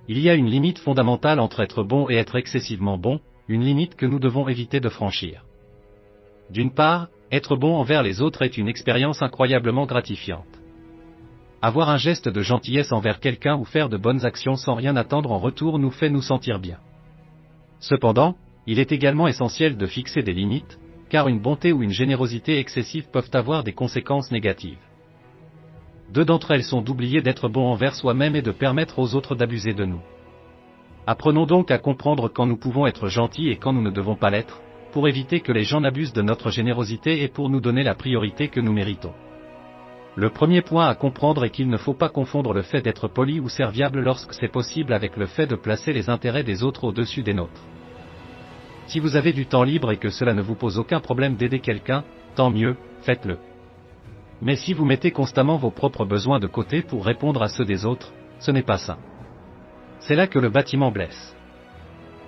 Il y a une limite fondamentale entre être bon et être excessivement bon, une limite que nous devons éviter de franchir. D'une part, être bon envers les autres est une expérience incroyablement gratifiante. Avoir un geste de gentillesse envers quelqu'un ou faire de bonnes actions sans rien attendre en retour nous fait nous sentir bien. Cependant, il est également essentiel de fixer des limites, car une bonté ou une générosité excessive peuvent avoir des conséquences négatives. Deux d'entre elles sont d'oublier d'être bon envers soi-même et de permettre aux autres d'abuser de nous. Apprenons donc à comprendre quand nous pouvons être gentils et quand nous ne devons pas l'être, pour éviter que les gens n'abusent de notre générosité et pour nous donner la priorité que nous méritons. Le premier point à comprendre est qu'il ne faut pas confondre le fait d'être poli ou serviable lorsque c'est possible avec le fait de placer les intérêts des autres au-dessus des nôtres. Si vous avez du temps libre et que cela ne vous pose aucun problème d'aider quelqu'un, tant mieux, faites-le. Mais si vous mettez constamment vos propres besoins de côté pour répondre à ceux des autres, ce n'est pas sain. C'est là que le bâtiment blesse.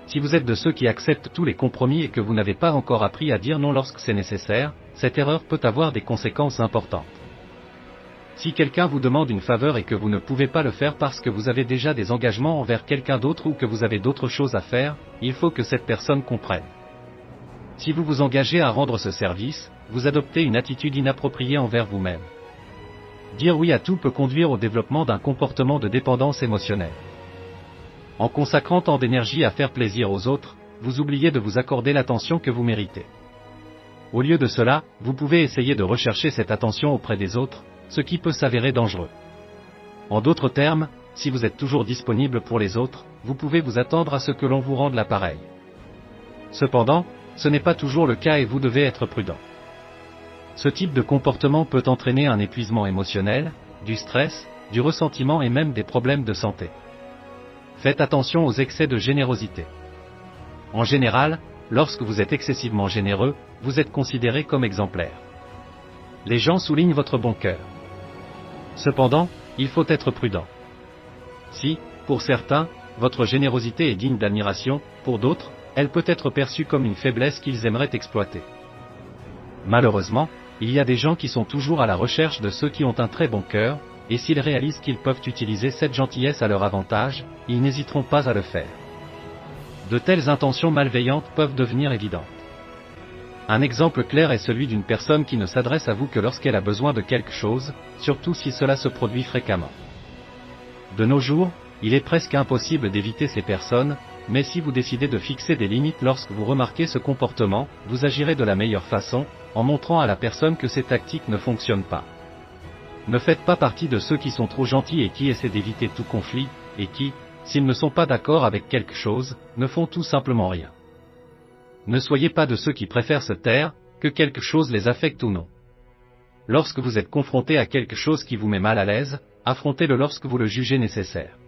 Si vous êtes de ceux qui acceptent tous les compromis et que vous n'avez pas encore appris à dire non lorsque c'est nécessaire, cette erreur peut avoir des conséquences importantes. Si quelqu'un vous demande une faveur et que vous ne pouvez pas le faire parce que vous avez déjà des engagements envers quelqu'un d'autre ou que vous avez d'autres choses à faire, il faut que cette personne comprenne. Si vous vous engagez à rendre ce service, vous adoptez une attitude inappropriée envers vous-même. Dire oui à tout peut conduire au développement d'un comportement de dépendance émotionnelle. En consacrant tant d'énergie à faire plaisir aux autres, vous oubliez de vous accorder l'attention que vous méritez. Au lieu de cela, vous pouvez essayer de rechercher cette attention auprès des autres, ce qui peut s'avérer dangereux. En d'autres termes, si vous êtes toujours disponible pour les autres, vous pouvez vous attendre à ce que l'on vous rende l'appareil. Cependant, ce n'est pas toujours le cas et vous devez être prudent. Ce type de comportement peut entraîner un épuisement émotionnel, du stress, du ressentiment et même des problèmes de santé. Faites attention aux excès de générosité. En général, lorsque vous êtes excessivement généreux, vous êtes considéré comme exemplaire. Les gens soulignent votre bon cœur. Cependant, il faut être prudent. Si, pour certains, votre générosité est digne d'admiration, pour d'autres, elle peut être perçue comme une faiblesse qu'ils aimeraient exploiter. Malheureusement, il y a des gens qui sont toujours à la recherche de ceux qui ont un très bon cœur, et s'ils réalisent qu'ils peuvent utiliser cette gentillesse à leur avantage, ils n'hésiteront pas à le faire. De telles intentions malveillantes peuvent devenir évidentes. Un exemple clair est celui d'une personne qui ne s'adresse à vous que lorsqu'elle a besoin de quelque chose, surtout si cela se produit fréquemment. De nos jours, il est presque impossible d'éviter ces personnes, mais si vous décidez de fixer des limites lorsque vous remarquez ce comportement, vous agirez de la meilleure façon, en montrant à la personne que ces tactiques ne fonctionnent pas. Ne faites pas partie de ceux qui sont trop gentils et qui essaient d'éviter tout conflit, et qui, s'ils ne sont pas d'accord avec quelque chose, ne font tout simplement rien. Ne soyez pas de ceux qui préfèrent se taire, que quelque chose les affecte ou non. Lorsque vous êtes confronté à quelque chose qui vous met mal à l'aise, affrontez-le lorsque vous le jugez nécessaire.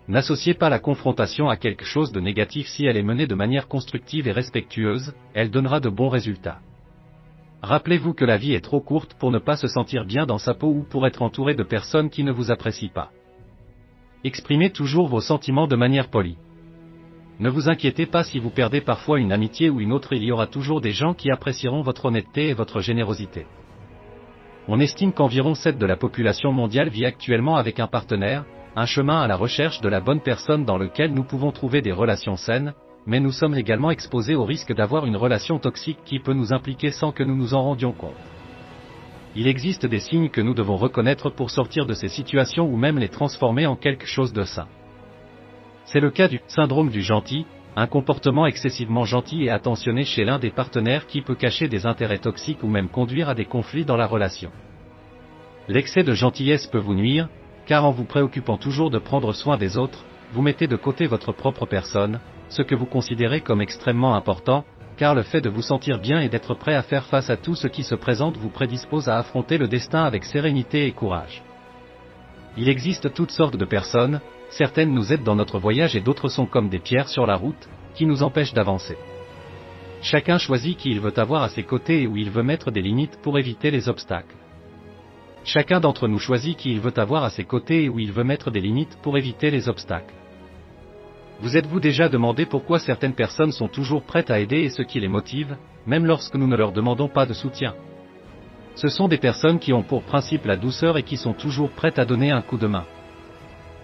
N'associez pas la confrontation à quelque chose de négatif si elle est menée de manière constructive et respectueuse, elle donnera de bons résultats. Rappelez-vous que la vie est trop courte pour ne pas se sentir bien dans sa peau ou pour être entouré de personnes qui ne vous apprécient pas. Exprimez toujours vos sentiments de manière polie. Ne vous inquiétez pas si vous perdez parfois une amitié ou une autre, il y aura toujours des gens qui apprécieront votre honnêteté et votre générosité. On estime qu'environ 7% de la population mondiale vit actuellement avec un partenaire, un chemin à la recherche de la bonne personne dans lequel nous pouvons trouver des relations saines, mais nous sommes également exposés au risque d'avoir une relation toxique qui peut nous impliquer sans que nous nous en rendions compte. Il existe des signes que nous devons reconnaître pour sortir de ces situations ou même les transformer en quelque chose de sain. C'est le cas du syndrome du gentil, un comportement excessivement gentil et attentionné chez l'un des partenaires qui peut cacher des intérêts toxiques ou même conduire à des conflits dans la relation. L'excès de gentillesse peut vous nuire, car en vous préoccupant toujours de prendre soin des autres, vous mettez de côté votre propre personne, ce que vous considérez comme extrêmement important, car le fait de vous sentir bien et d'être prêt à faire face à tout ce qui se présente vous prédispose à affronter le destin avec sérénité et courage. Il existe toutes sortes de personnes, certaines nous aident dans notre voyage et d'autres sont comme des pierres sur la route, qui nous empêchent d'avancer. Chacun choisit qui il veut avoir à ses côtés et où il veut mettre des limites pour éviter les obstacles. Chacun d'entre nous choisit qui il veut avoir à ses côtés et où il veut mettre des limites pour éviter les obstacles. Vous êtes-vous déjà demandé pourquoi certaines personnes sont toujours prêtes à aider et ce qui les motive, même lorsque nous ne leur demandons pas de soutien? Ce sont des personnes qui ont pour principe la douceur et qui sont toujours prêtes à donner un coup de main.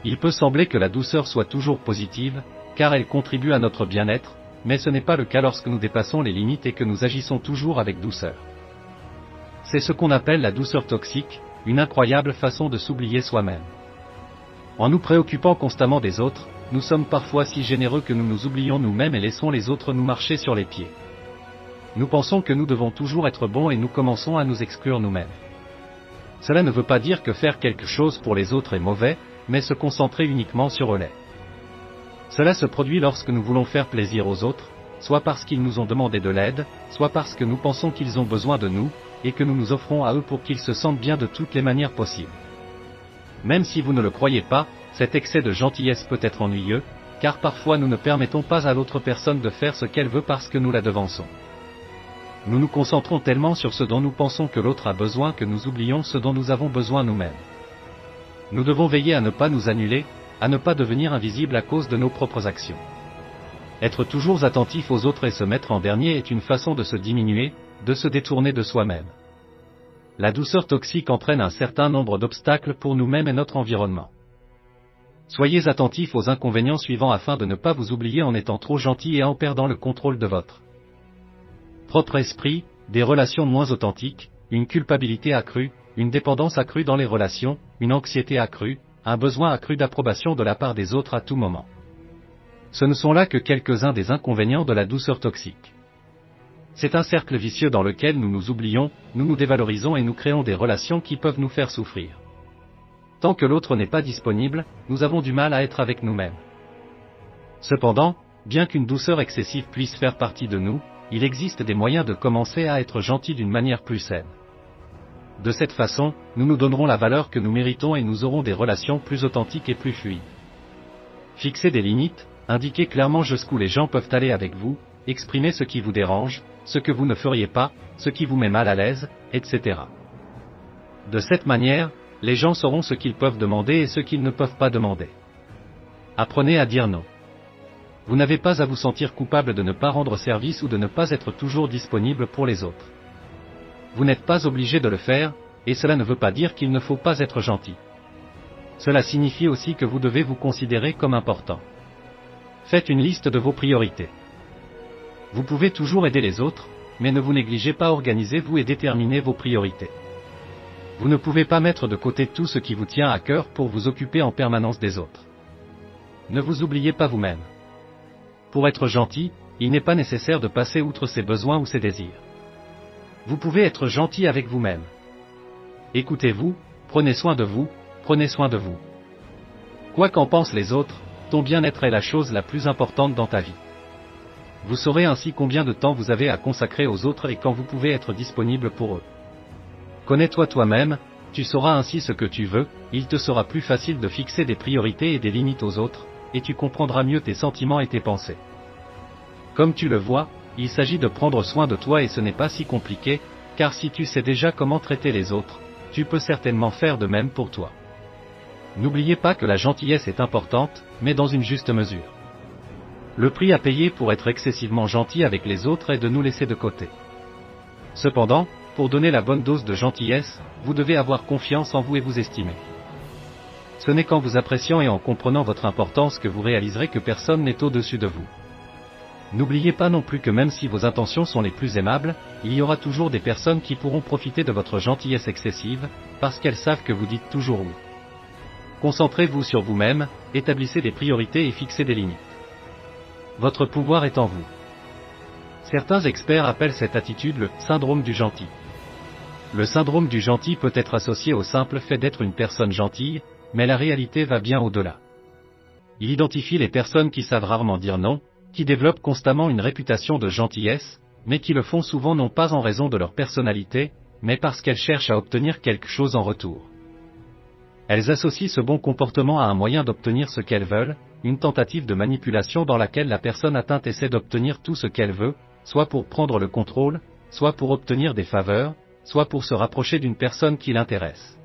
Il peut sembler que la douceur soit toujours positive, car elle contribue à notre bien-être, mais ce n'est pas le cas lorsque nous dépassons les limites et que nous agissons toujours avec douceur. C'est ce qu'on appelle la douceur toxique, une incroyable façon de s'oublier soi-même. En nous préoccupant constamment des autres, nous sommes parfois si généreux que nous nous oublions nous-mêmes et laissons les autres nous marcher sur les pieds. Nous pensons que nous devons toujours être bons et nous commençons à nous exclure nous-mêmes. Cela ne veut pas dire que faire quelque chose pour les autres est mauvais, mais se concentrer uniquement sur eux. Cela se produit lorsque nous voulons faire plaisir aux autres, soit parce qu'ils nous ont demandé de l'aide, soit parce que nous pensons qu'ils ont besoin de nous, et que nous nous offrons à eux pour qu'ils se sentent bien de toutes les manières possibles. Même si vous ne le croyez pas, cet excès de gentillesse peut être ennuyeux, car parfois nous ne permettons pas à l'autre personne de faire ce qu'elle veut parce que nous la devançons. Nous nous concentrons tellement sur ce dont nous pensons que l'autre a besoin que nous oublions ce dont nous avons besoin nous-mêmes. Nous devons veiller à ne pas nous annuler, à ne pas devenir invisibles à cause de nos propres actions. Être toujours attentif aux autres et se mettre en dernier est une façon de se diminuer, de se détourner de soi-même. La douceur toxique entraîne un certain nombre d'obstacles pour nous-mêmes et notre environnement. Soyez attentifs aux inconvénients suivants afin de ne pas vous oublier en étant trop gentil et en perdant le contrôle de votre propre esprit, des relations moins authentiques, une culpabilité accrue, une dépendance accrue dans les relations, une anxiété accrue, un besoin accru d'approbation de la part des autres à tout moment. Ce ne sont là que quelques-uns des inconvénients de la douceur toxique. C'est un cercle vicieux dans lequel nous nous oublions, nous nous dévalorisons et nous créons des relations qui peuvent nous faire souffrir. Tant que l'autre n'est pas disponible, nous avons du mal à être avec nous-mêmes. Cependant, bien qu'une douceur excessive puisse faire partie de nous, il existe des moyens de commencer à être gentil d'une manière plus saine. De cette façon, nous nous donnerons la valeur que nous méritons et nous aurons des relations plus authentiques et plus fluides. Fixez des limites, indiquez clairement jusqu'où les gens peuvent aller avec vous, exprimez ce qui vous dérange, ce que vous ne feriez pas, ce qui vous met mal à l'aise, etc. De cette manière, les gens sauront ce qu'ils peuvent demander et ce qu'ils ne peuvent pas demander. Apprenez à dire non. Vous n'avez pas à vous sentir coupable de ne pas rendre service ou de ne pas être toujours disponible pour les autres. Vous n'êtes pas obligé de le faire, et cela ne veut pas dire qu'il ne faut pas être gentil. Cela signifie aussi que vous devez vous considérer comme important. Faites une liste de vos priorités. Vous pouvez toujours aider les autres, mais ne vous négligez pas, organisez-vous et déterminez vos priorités. Vous ne pouvez pas mettre de côté tout ce qui vous tient à cœur pour vous occuper en permanence des autres. Ne vous oubliez pas vous-même. Pour être gentil, il n'est pas nécessaire de passer outre ses besoins ou ses désirs. Vous pouvez être gentil avec vous-même. Écoutez-vous, prenez soin de vous, prenez soin de vous. Quoi qu'en pensent les autres, ton bien-être est la chose la plus importante dans ta vie. Vous saurez ainsi combien de temps vous avez à consacrer aux autres et quand vous pouvez être disponible pour eux. Connais-toi toi-même, tu sauras ainsi ce que tu veux, il te sera plus facile de fixer des priorités et des limites aux autres, et tu comprendras mieux tes sentiments et tes pensées. Comme tu le vois, il s'agit de prendre soin de toi et ce n'est pas si compliqué, car si tu sais déjà comment traiter les autres, tu peux certainement faire de même pour toi. N'oubliez pas que la gentillesse est importante, mais dans une juste mesure. Le prix à payer pour être excessivement gentil avec les autres est de nous laisser de côté. Cependant, pour donner la bonne dose de gentillesse, vous devez avoir confiance en vous et vous estimer. Ce n'est qu'en vous appréciant et en comprenant votre importance que vous réaliserez que personne n'est au-dessus de vous. N'oubliez pas non plus que même si vos intentions sont les plus aimables, il y aura toujours des personnes qui pourront profiter de votre gentillesse excessive, parce qu'elles savent que vous dites toujours oui. Concentrez-vous sur vous-même, établissez des priorités et fixez des limites. Votre pouvoir est en vous. Certains experts appellent cette attitude le syndrome du gentil. Le syndrome du gentil peut être associé au simple fait d'être une personne gentille, mais la réalité va bien au-delà. Il identifie les personnes qui savent rarement dire non, qui développent constamment une réputation de gentillesse, mais qui le font souvent non pas en raison de leur personnalité, mais parce qu'elles cherchent à obtenir quelque chose en retour. Elles associent ce bon comportement à un moyen d'obtenir ce qu'elles veulent, une tentative de manipulation dans laquelle la personne atteinte essaie d'obtenir tout ce qu'elle veut, soit pour prendre le contrôle, soit pour obtenir des faveurs, soit pour se rapprocher d'une personne qui l'intéresse.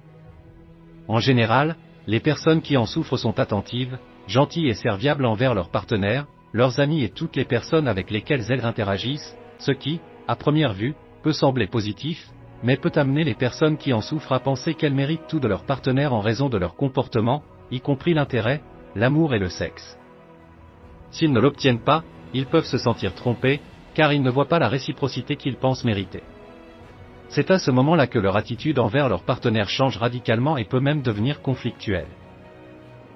En général, les personnes qui en souffrent sont attentives, gentilles et serviables envers leurs partenaires, leurs amis et toutes les personnes avec lesquelles elles interagissent, ce qui, à première vue, peut sembler positif, mais peut amener les personnes qui en souffrent à penser qu'elles méritent tout de leurs partenaires en raison de leur comportement, y compris l'intérêt, l'amour et le sexe. S'ils ne l'obtiennent pas, ils peuvent se sentir trompés, car ils ne voient pas la réciprocité qu'ils pensent mériter. C'est à ce moment-là que leur attitude envers leur partenaire change radicalement et peut même devenir conflictuelle.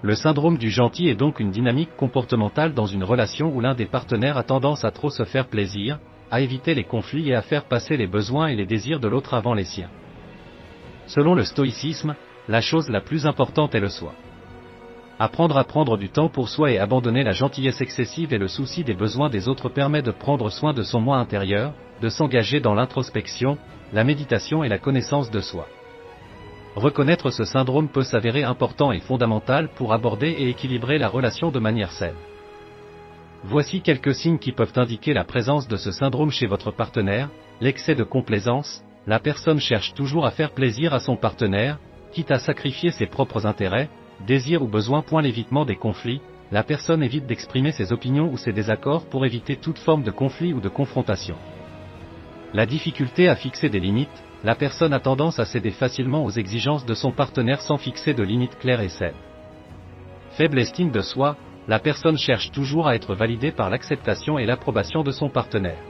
Le syndrome du gentil est donc une dynamique comportementale dans une relation où l'un des partenaires a tendance à trop se faire plaisir, à éviter les conflits et à faire passer les besoins et les désirs de l'autre avant les siens. Selon le stoïcisme, la chose la plus importante est le soi. Apprendre à prendre du temps pour soi et abandonner la gentillesse excessive et le souci des besoins des autres permet de prendre soin de son moi intérieur, de s'engager dans l'introspection, la méditation et la connaissance de soi. Reconnaître ce syndrome peut s'avérer important et fondamental pour aborder et équilibrer la relation de manière saine. Voici quelques signes qui peuvent indiquer la présence de ce syndrome chez votre partenaire: l'excès de complaisance, la personne cherche toujours à faire plaisir à son partenaire, quitte à sacrifier ses propres intérêts, désirs ou besoins. L'évitement des conflits, la personne évite d'exprimer ses opinions ou ses désaccords pour éviter toute forme de conflit ou de confrontation. La difficulté à fixer des limites, la personne a tendance à céder facilement aux exigences de son partenaire sans fixer de limites claires et saines. Faible estime de soi, la personne cherche toujours à être validée par l'acceptation et l'approbation de son partenaire.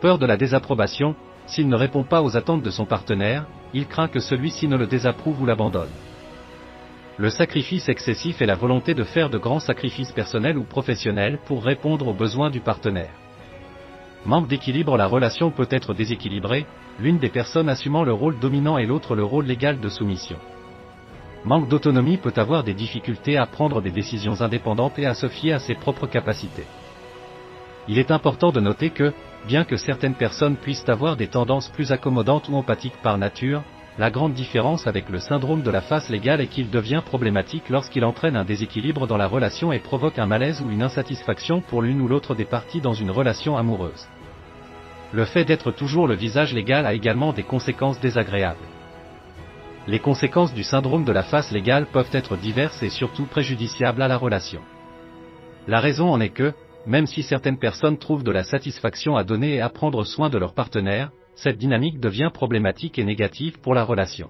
Peur de la désapprobation, s'il ne répond pas aux attentes de son partenaire, il craint que celui-ci ne le désapprouve ou l'abandonne. Le sacrifice excessif est la volonté de faire de grands sacrifices personnels ou professionnels pour répondre aux besoins du partenaire. Manque d'équilibre, la relation peut être déséquilibrée, l'une des personnes assumant le rôle dominant et l'autre le rôle légal de soumission. Manque d'autonomie peut avoir des difficultés à prendre des décisions indépendantes et à se fier à ses propres capacités. Il est important de noter que, bien que certaines personnes puissent avoir des tendances plus accommodantes ou empathiques par nature, la grande différence avec le syndrome de la face légale est qu'il devient problématique lorsqu'il entraîne un déséquilibre dans la relation et provoque un malaise ou une insatisfaction pour l'une ou l'autre des parties dans une relation amoureuse. Le fait d'être toujours le visage légal a également des conséquences désagréables. Les conséquences du syndrome de la face légale peuvent être diverses et surtout préjudiciables à la relation. La raison en est que, même si certaines personnes trouvent de la satisfaction à donner et à prendre soin de leur partenaire, cette dynamique devient problématique et négative pour la relation.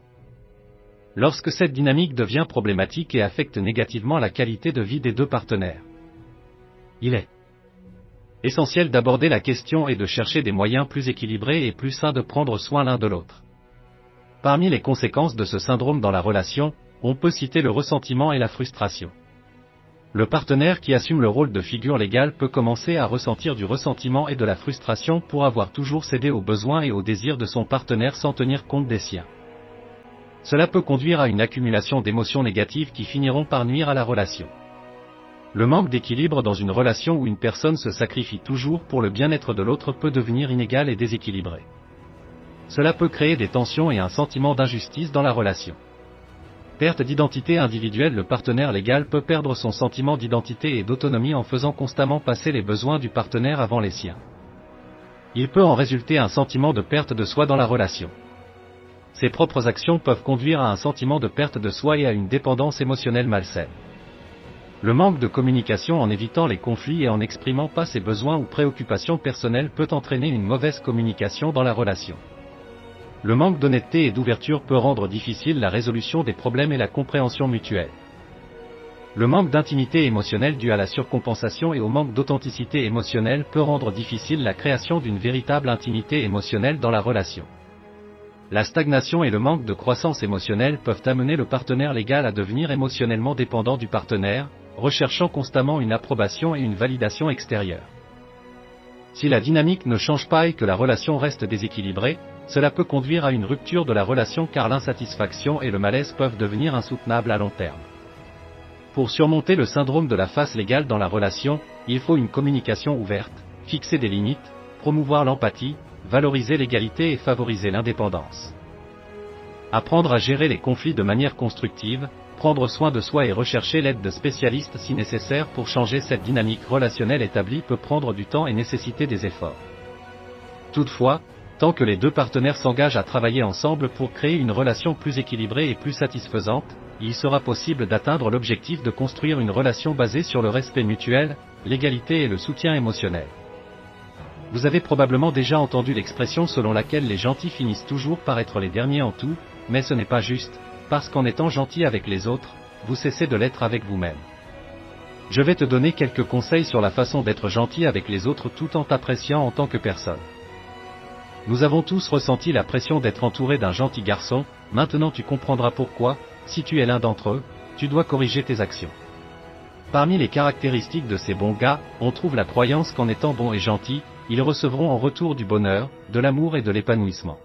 Lorsque cette dynamique devient problématique et affecte négativement la qualité de vie des deux partenaires, il est essentiel d'aborder la question et de chercher des moyens plus équilibrés et plus sains de prendre soin l'un de l'autre. Parmi les conséquences de ce syndrome dans la relation, on peut citer le ressentiment et la frustration. Le partenaire qui assume le rôle de figure légale peut commencer à ressentir du ressentiment et de la frustration pour avoir toujours cédé aux besoins et aux désirs de son partenaire sans tenir compte des siens. Cela peut conduire à une accumulation d'émotions négatives qui finiront par nuire à la relation. Le manque d'équilibre dans une relation où une personne se sacrifie toujours pour le bien-être de l'autre peut devenir inégal et déséquilibré. Cela peut créer des tensions et un sentiment d'injustice dans la relation. Perte d'identité individuelle, le partenaire légal peut perdre son sentiment d'identité et d'autonomie en faisant constamment passer les besoins du partenaire avant les siens. Il peut en résulter un sentiment de perte de soi dans la relation. Ses propres actions peuvent conduire à un sentiment de perte de soi et à une dépendance émotionnelle malsaine. Le manque de communication, en évitant les conflits et en n'exprimant pas ses besoins ou préoccupations personnelles, peut entraîner une mauvaise communication dans la relation. Le manque d'honnêteté et d'ouverture peut rendre difficile la résolution des problèmes et la compréhension mutuelle. Le manque d'intimité émotionnelle dû à la surcompensation et au manque d'authenticité émotionnelle peut rendre difficile la création d'une véritable intimité émotionnelle dans la relation. La stagnation et le manque de croissance émotionnelle peuvent amener le partenaire légal à devenir émotionnellement dépendant du partenaire, recherchant constamment une approbation et une validation extérieure. Si la dynamique ne change pas et que la relation reste déséquilibrée, cela peut conduire à une rupture de la relation car l'insatisfaction et le malaise peuvent devenir insoutenables à long terme. Pour surmonter le syndrome de la face légale dans la relation, il faut une communication ouverte, fixer des limites, promouvoir l'empathie, valoriser l'égalité et favoriser l'indépendance. Apprendre à gérer les conflits de manière constructive, prendre soin de soi et rechercher l'aide de spécialistes si nécessaire pour changer cette dynamique relationnelle établie peut prendre du temps et nécessiter des efforts. Toutefois, tant que les deux partenaires s'engagent à travailler ensemble pour créer une relation plus équilibrée et plus satisfaisante, il sera possible d'atteindre l'objectif de construire une relation basée sur le respect mutuel, l'égalité et le soutien émotionnel. Vous avez probablement déjà entendu l'expression selon laquelle les gentils finissent toujours par être les derniers en tout, mais ce n'est pas juste, parce qu'en étant gentil avec les autres, vous cessez de l'être avec vous-même. Je vais te donner quelques conseils sur la façon d'être gentil avec les autres tout en t'appréciant en tant que personne. Nous avons tous ressenti la pression d'être entouré d'un gentil garçon, maintenant tu comprendras pourquoi, si tu es l'un d'entre eux, tu dois corriger tes actions. Parmi les caractéristiques de ces bons gars, on trouve la croyance qu'en étant bons et gentils, ils recevront en retour du bonheur, de l'amour et de l'épanouissement.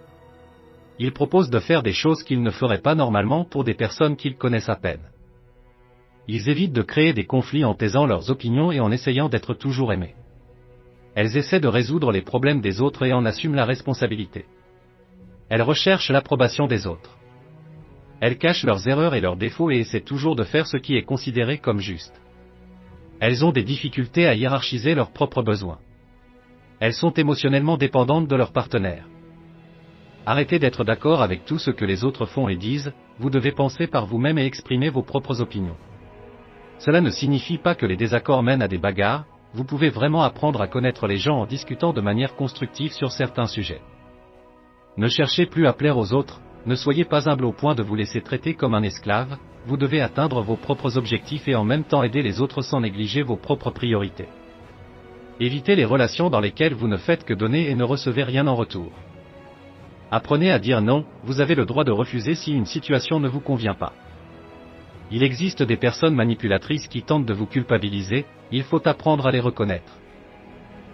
Ils proposent de faire des choses qu'ils ne feraient pas normalement pour des personnes qu'ils connaissent à peine. Ils évitent de créer des conflits en taisant leurs opinions et en essayant d'être toujours aimés. Elles essaient de résoudre les problèmes des autres et en assument la responsabilité. Elles recherchent l'approbation des autres. Elles cachent leurs erreurs et leurs défauts et essaient toujours de faire ce qui est considéré comme juste. Elles ont des difficultés à hiérarchiser leurs propres besoins. Elles sont émotionnellement dépendantes de leur partenaire. Arrêtez d'être d'accord avec tout ce que les autres font et disent, vous devez penser par vous-même et exprimer vos propres opinions. Cela ne signifie pas que les désaccords mènent à des bagarres, vous pouvez vraiment apprendre à connaître les gens en discutant de manière constructive sur certains sujets. Ne cherchez plus à plaire aux autres, ne soyez pas humble au point de vous laisser traiter comme un esclave, vous devez atteindre vos propres objectifs et en même temps aider les autres sans négliger vos propres priorités. Évitez les relations dans lesquelles vous ne faites que donner et ne recevez rien en retour. Apprenez à dire non, vous avez le droit de refuser si une situation ne vous convient pas. Il existe des personnes manipulatrices qui tentent de vous culpabiliser, il faut apprendre à les reconnaître.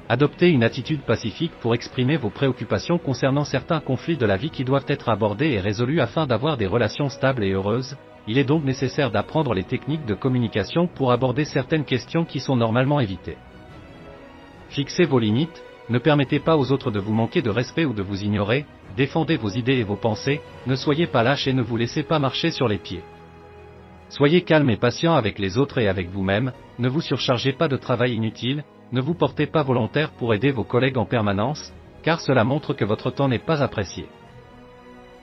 Adoptez une attitude pacifique pour exprimer vos préoccupations concernant certains conflits de la vie qui doivent être abordés et résolus afin d'avoir des relations stables et heureuses, il est donc nécessaire d'apprendre les techniques de communication pour aborder certaines questions qui sont normalement évitées. Fixez vos limites, ne permettez pas aux autres de vous manquer de respect ou de vous ignorer, défendez vos idées et vos pensées, ne soyez pas lâches et ne vous laissez pas marcher sur les pieds. Soyez calme et patient avec les autres et avec vous-même, ne vous surchargez pas de travail inutile, ne vous portez pas volontaire pour aider vos collègues en permanence, car cela montre que votre temps n'est pas apprécié.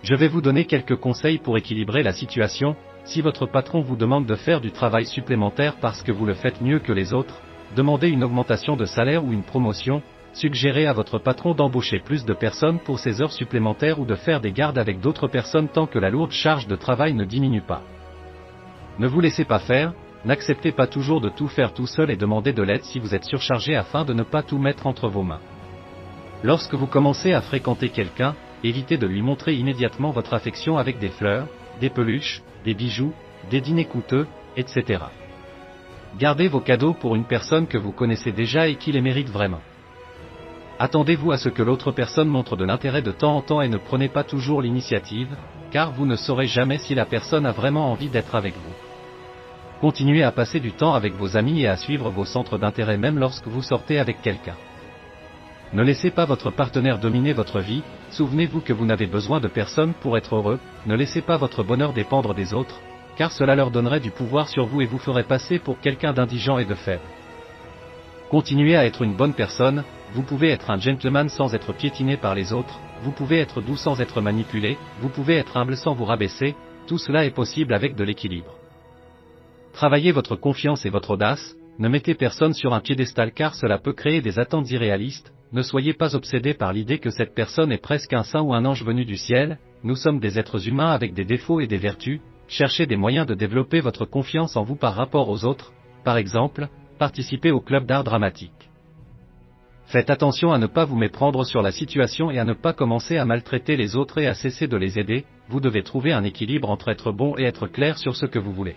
Je vais vous donner quelques conseils pour équilibrer la situation, si votre patron vous demande de faire du travail supplémentaire parce que vous le faites mieux que les autres, demandez une augmentation de salaire ou une promotion, suggérez à votre patron d'embaucher plus de personnes pour ces heures supplémentaires ou de faire des gardes avec d'autres personnes tant que la lourde charge de travail ne diminue pas. Ne vous laissez pas faire, n'acceptez pas toujours de tout faire tout seul et demandez de l'aide si vous êtes surchargé afin de ne pas tout mettre entre vos mains. Lorsque vous commencez à fréquenter quelqu'un, évitez de lui montrer immédiatement votre affection avec des fleurs, des peluches, des bijoux, des dîners coûteux, etc. Gardez vos cadeaux pour une personne que vous connaissez déjà et qui les mérite vraiment. Attendez-vous à ce que l'autre personne montre de l'intérêt de temps en temps et ne prenez pas toujours l'initiative, car vous ne saurez jamais si la personne a vraiment envie d'être avec vous. Continuez à passer du temps avec vos amis et à suivre vos centres d'intérêt même lorsque vous sortez avec quelqu'un. Ne laissez pas votre partenaire dominer votre vie, souvenez-vous que vous n'avez besoin de personne pour être heureux, ne laissez pas votre bonheur dépendre des autres, car cela leur donnerait du pouvoir sur vous et vous ferait passer pour quelqu'un d'indigent et de faible. Continuez à être une bonne personne, vous pouvez être un gentleman sans être piétiné par les autres, vous pouvez être doux sans être manipulé, vous pouvez être humble sans vous rabaisser, tout cela est possible avec de l'équilibre. Travaillez votre confiance et votre audace, ne mettez personne sur un piédestal car cela peut créer des attentes irréalistes, ne soyez pas obsédé par l'idée que cette personne est presque un saint ou un ange venu du ciel, nous sommes des êtres humains avec des défauts et des vertus, cherchez des moyens de développer votre confiance en vous par rapport aux autres, par exemple, participez au club d'art dramatique. Faites attention à ne pas vous méprendre sur la situation et à ne pas commencer à maltraiter les autres et à cesser de les aider, vous devez trouver un équilibre entre être bon et être clair sur ce que vous voulez.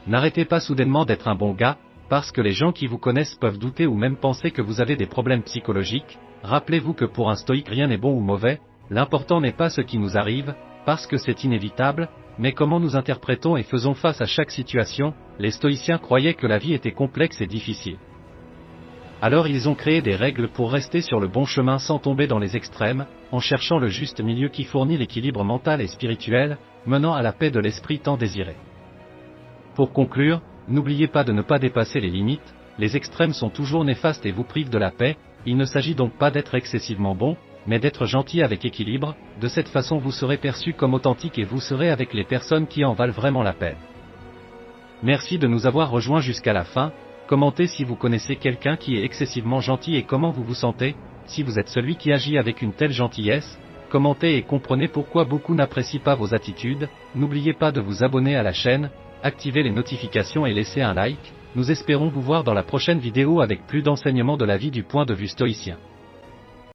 N'arrêtez pas soudainement d'être un bon gars, parce que les gens qui vous connaissent peuvent douter ou même penser que vous avez des problèmes psychologiques, rappelez-vous que pour un stoïque rien n'est bon ou mauvais, l'important n'est pas ce qui nous arrive, parce que c'est inévitable, mais comment nous interprétons et faisons face à chaque situation, les stoïciens croyaient que la vie était complexe et difficile. Alors ils ont créé des règles pour rester sur le bon chemin sans tomber dans les extrêmes, en cherchant le juste milieu qui fournit l'équilibre mental et spirituel, menant à la paix de l'esprit tant désirée. Pour conclure, n'oubliez pas de ne pas dépasser les limites, les extrêmes sont toujours néfastes et vous privent de la paix, il ne s'agit donc pas d'être excessivement bon, mais d'être gentil avec équilibre, de cette façon vous serez perçu comme authentique et vous serez avec les personnes qui en valent vraiment la peine. Merci de nous avoir rejoints jusqu'à la fin, commentez si vous connaissez quelqu'un qui est excessivement gentil et comment vous vous sentez, si vous êtes celui qui agit avec une telle gentillesse, commentez et comprenez pourquoi beaucoup n'apprécient pas vos attitudes, n'oubliez pas de vous abonner à la chaîne, activez les notifications et laissez un like. Nous espérons vous voir dans la prochaine vidéo avec plus d'enseignements de la vie du point de vue stoïcien.